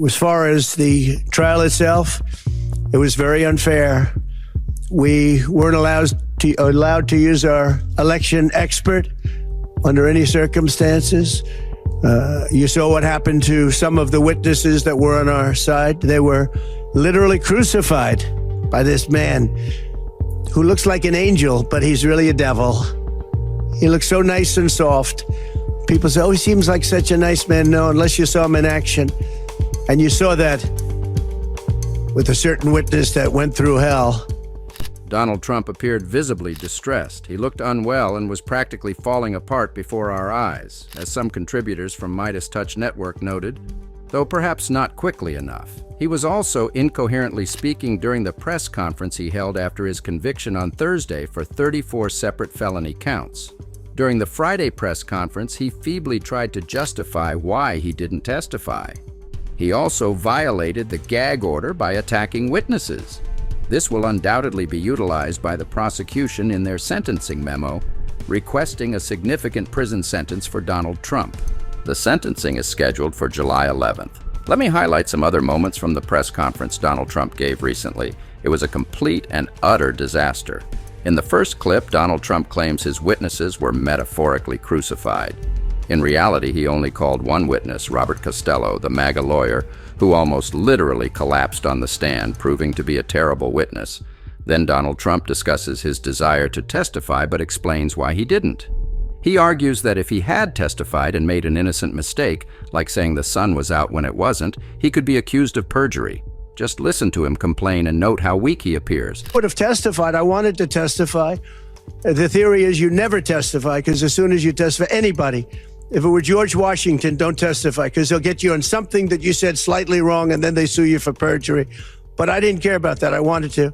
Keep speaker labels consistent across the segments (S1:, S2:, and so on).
S1: As far as the trial itself, it was very unfair. We weren't allowed to use our election expert under any circumstances. You saw what happened to some of the witnesses that were on our side. They were literally crucified by this man who looks like an angel, but he's really a devil. He looks so nice and soft. People say, oh, he seems like such a nice man. No, unless you saw him in action. And you saw that with a certain witness that went through hell.
S2: Donald Trump appeared visibly distressed. He looked unwell and was practically falling apart before our eyes, as some contributors from Midas Touch Network noted, though perhaps not quickly enough. He was also incoherently speaking during the press conference he held after his conviction on Thursday for 34 separate felony counts. During the Friday press conference, he feebly tried to justify why he didn't testify. He also violated the gag order by attacking witnesses. This will undoubtedly be utilized by the prosecution in their sentencing memo, requesting a significant prison sentence for Donald Trump. The sentencing is scheduled for July 11th. Let me highlight some other moments from the press conference Donald Trump gave recently. It was a complete and utter disaster. In the first clip, Donald Trump claims his witnesses were metaphorically crucified. In reality, he only called one witness, Robert Costello, the MAGA lawyer, who almost literally collapsed on the stand, proving to be a terrible witness. Then Donald Trump discusses his desire to testify but explains why he didn't. He argues that if he had testified and made an innocent mistake, like saying the sun was out when it wasn't, he could be accused of perjury. Just listen to him complain and note how weak he appears.
S1: I would have testified. I wanted to testify. The theory is you never testify, because as soon as you testify, anybody, if it were George Washington, don't testify, because they'll get you on something that you said slightly wrong and then they sue you for perjury. But I didn't care about that. I wanted to.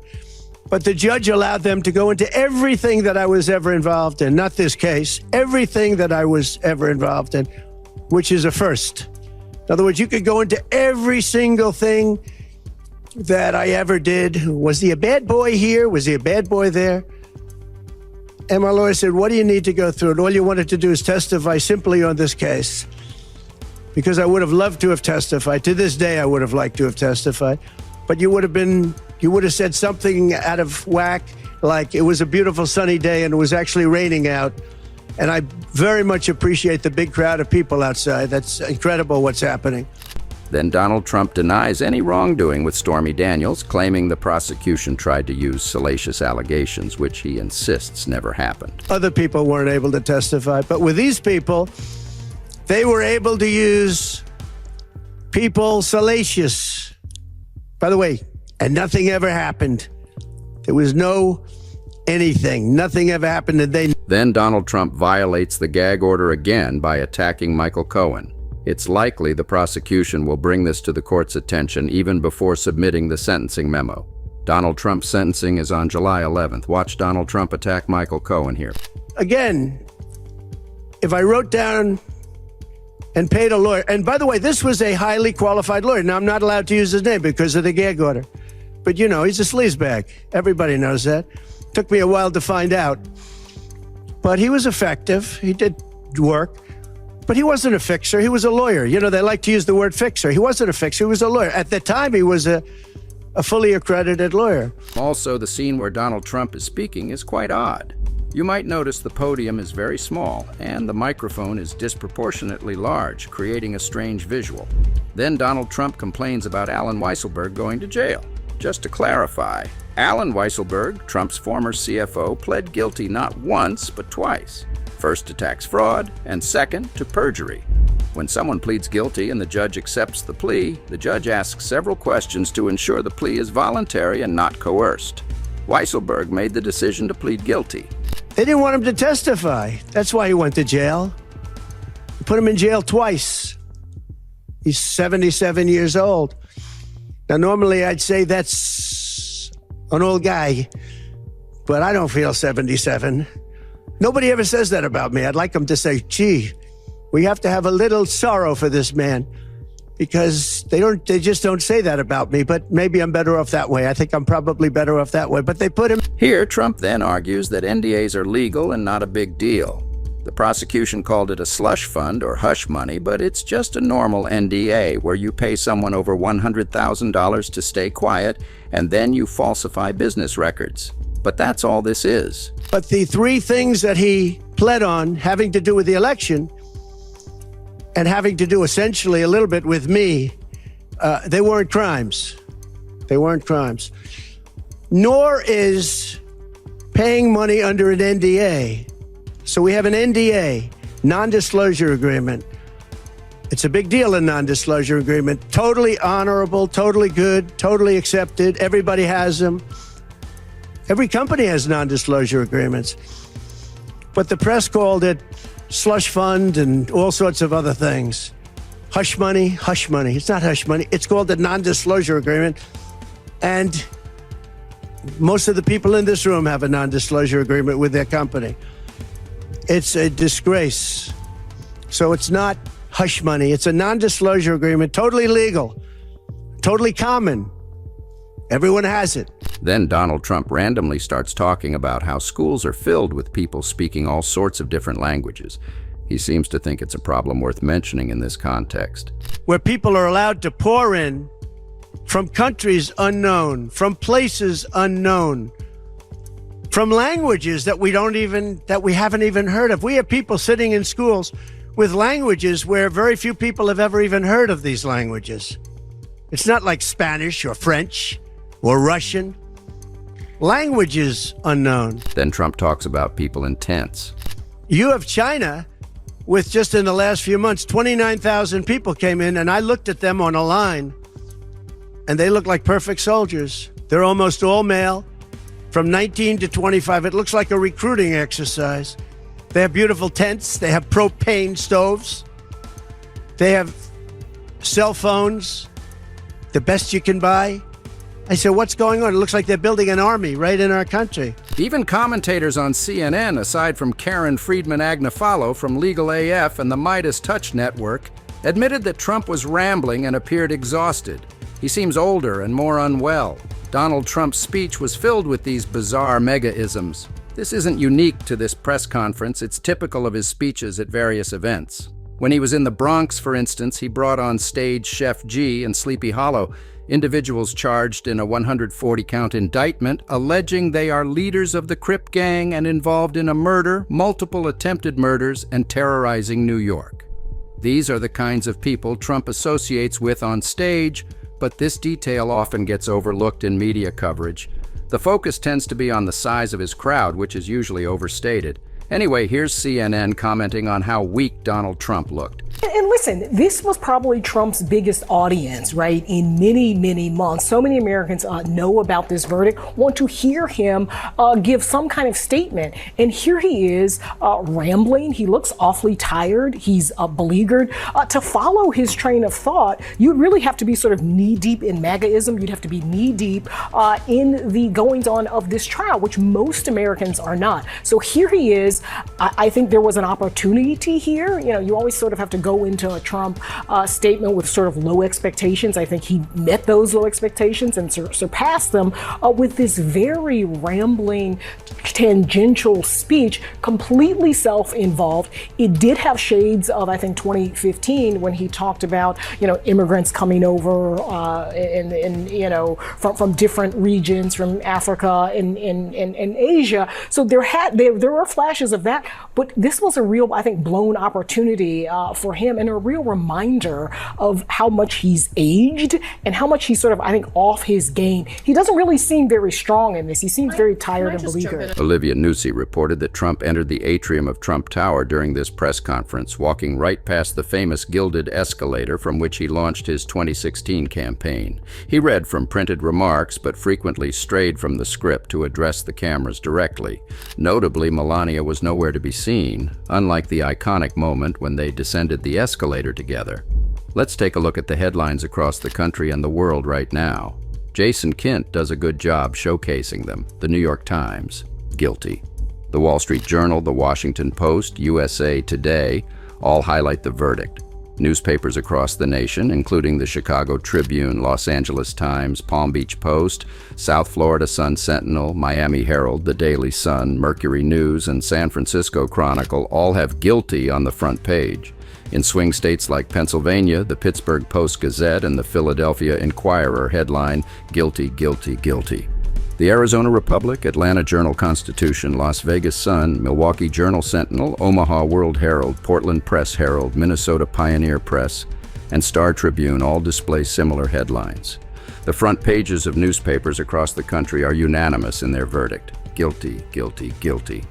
S1: But the judge allowed them to go into everything that I was ever involved in, not this case, everything that I was ever involved in, which is a first. In other words, you could go into every single thing that I ever did. Was he a bad boy here? Was he a bad boy there? And my lawyer said, what do you need to go through? And all you wanted to do is testify simply on this case. Because I would have loved to have testified. To this day, I would have liked to have testified. But you would have said something out of whack, like it was a beautiful sunny day and it was actually raining out. And I very much appreciate the big crowd of people outside. That's incredible what's happening.
S2: Then Donald Trump denies any wrongdoing with Stormy Daniels, claiming the prosecution tried to use salacious allegations, which he insists never happened.
S1: Other people weren't able to testify, but with these people, they were able to use people salacious. By the way, and nothing ever happened. There was no anything. Nothing ever happened, and
S2: Then Donald Trump violates the gag order again by attacking Michael Cohen. It's likely the prosecution will bring this to the court's attention even before submitting the sentencing memo. Donald Trump's sentencing is on July 11th. Watch Donald Trump attack Michael Cohen here.
S1: Again, if I wrote down and paid a lawyer, and by the way, this was a highly qualified lawyer. Now, I'm not allowed to use his name because of the gag order. But you know, he's a sleazebag. Everybody knows that. Took me a while to find out. But he was effective. He did work. But he wasn't a fixer. He was a lawyer. You know, they like to use the word fixer. He wasn't a fixer. He was a lawyer. At the time, he was a fully accredited lawyer.
S2: Also, the scene where Donald Trump is speaking is quite odd. You might notice the podium is very small, and the microphone is disproportionately large, creating a strange visual. Then Donald Trump complains about Alan Weisselberg going to jail. Just to clarify, Alan Weisselberg, Trump's former CFO, pled guilty not once, but twice. First to tax fraud, and second to perjury. When someone pleads guilty and the judge accepts the plea, the judge asks several questions to ensure the plea is voluntary and not coerced. Weisselberg made the decision to plead guilty.
S1: They didn't want him to testify. That's why he went to jail. They put him in jail twice. He's 77 years old. Now, normally I'd say that's an old guy, but I don't feel 77. Nobody ever says that about me. I'd like them to say, gee, we have to have a little sorrow for this man, because they just don't say that about me. But maybe I'm better off that way. I think I'm probably better off that way. But they put him.
S2: Here, Trump then argues that NDAs are legal and not a big deal. The prosecution called it a slush fund or hush money, but it's just a normal NDA where you pay someone over $100,000 to stay quiet and then you falsify business records. But that's all this is.
S1: But the three things that he pled on, having to do with the election and having to do essentially a little bit with me, they weren't crimes. They weren't crimes. Nor is paying money under an NDA. So we have an NDA, non-disclosure agreement. It's a big deal, a non-disclosure agreement. Totally honorable, totally good, totally accepted. Everybody has them. Every company has non-disclosure agreements. But the press called it slush fund and all sorts of other things. Hush money, hush money. It's not hush money. It's called a non-disclosure agreement. And most of the people in this room have a non-disclosure agreement with their company. It's a disgrace. So it's not hush money. It's a non-disclosure agreement, totally legal, totally common. Everyone has it.
S2: Then Donald Trump randomly starts talking about how schools are filled with people speaking all sorts of different languages. He seems to think it's a problem worth mentioning in this context.
S1: Where people are allowed to pour in from countries unknown, from places unknown, from languages that we haven't even heard of. We have people sitting in schools with languages where very few people have ever even heard of these languages. It's not like Spanish or French or Russian. Languages unknown.
S2: Then Trump talks about people in tents.
S1: You have China with just in the last few months, 29,000 people came in, and I looked at them on a line, and they look like perfect soldiers. They're almost all male. From 19 to 25, it looks like a recruiting exercise. They have beautiful tents. They have propane stoves. They have cell phones, the best you can buy. I said, what's going on? It looks like they're building an army right in our country.
S2: Even commentators on CNN, aside from Karen Friedman Agnifalo from Legal AF and the Midas Touch Network, admitted that Trump was rambling and appeared exhausted. He seems older and more unwell. Donald Trump's speech was filled with these bizarre mega-isms. This isn't unique to this press conference. It's typical of his speeches at various events. When he was in the Bronx, for instance, he brought on stage Chef G and Sleepy Hollow, individuals charged in a 140-count indictment alleging they are leaders of the Crip gang and involved in a murder, multiple attempted murders, and terrorizing New York. These are the kinds of people Trump associates with on stage, but this detail often gets overlooked in media coverage. The focus tends to be on the size of his crowd, which is usually overstated. Anyway, here's CNN commenting on how weak Donald Trump looked.
S3: And listen, this was probably Trump's biggest audience, right, in many, many months. So many Americans know about this verdict, want to hear him give some kind of statement. And here he is rambling. He looks awfully tired. He's beleaguered. To follow his train of thought, you'd really have to be sort of knee-deep in MAGAism. You'd have to be knee-deep in the goings-on of this trial, which most Americans are not. So here he is. I think there was an opportunity here. You know, you always sort of have to go into a Trump statement with sort of low expectations. I think he met those low expectations and surpassed them with this very rambling, tangential speech, completely self-involved. It did have shades of, I think, 2015 when he talked about, you know, immigrants coming over and you know, from different regions, from Africa and Asia. So there were flashes of that, but this was a real, I think, blown opportunity for him and a real reminder of how much he's aged and how much he's sort of, I think, off his game. He doesn't really seem very strong in this. He seems very tired and beleaguered.
S2: Olivia Nuzzi reported that Trump entered the atrium of Trump Tower during this press conference, walking right past the famous gilded escalator from which he launched his 2016 campaign. He read from printed remarks, but frequently strayed from the script to address the cameras directly. Notably, Melania was nowhere to be seen, unlike the iconic moment when they descended the escalator together. Let's take a look at the headlines across the country and the world right now. Jason Kint does a good job showcasing them. The New York Times, guilty. The Wall Street Journal, The Washington Post, USA Today all highlight the verdict. Newspapers across the nation, including the Chicago Tribune, Los Angeles Times, Palm Beach Post, South Florida Sun-Sentinel, Miami Herald, the Daily Sun, Mercury News, and San Francisco Chronicle, all have guilty on the front page. In swing states like Pennsylvania, the Pittsburgh Post-Gazette and the Philadelphia Inquirer headline, "Guilty, guilty, guilty." The Arizona Republic, Atlanta Journal-Constitution, Las Vegas Sun, Milwaukee Journal-Sentinel, Omaha World-Herald, Portland Press-Herald, Minnesota Pioneer Press, and Star Tribune all display similar headlines. The front pages of newspapers across the country are unanimous in their verdict: guilty, guilty, guilty.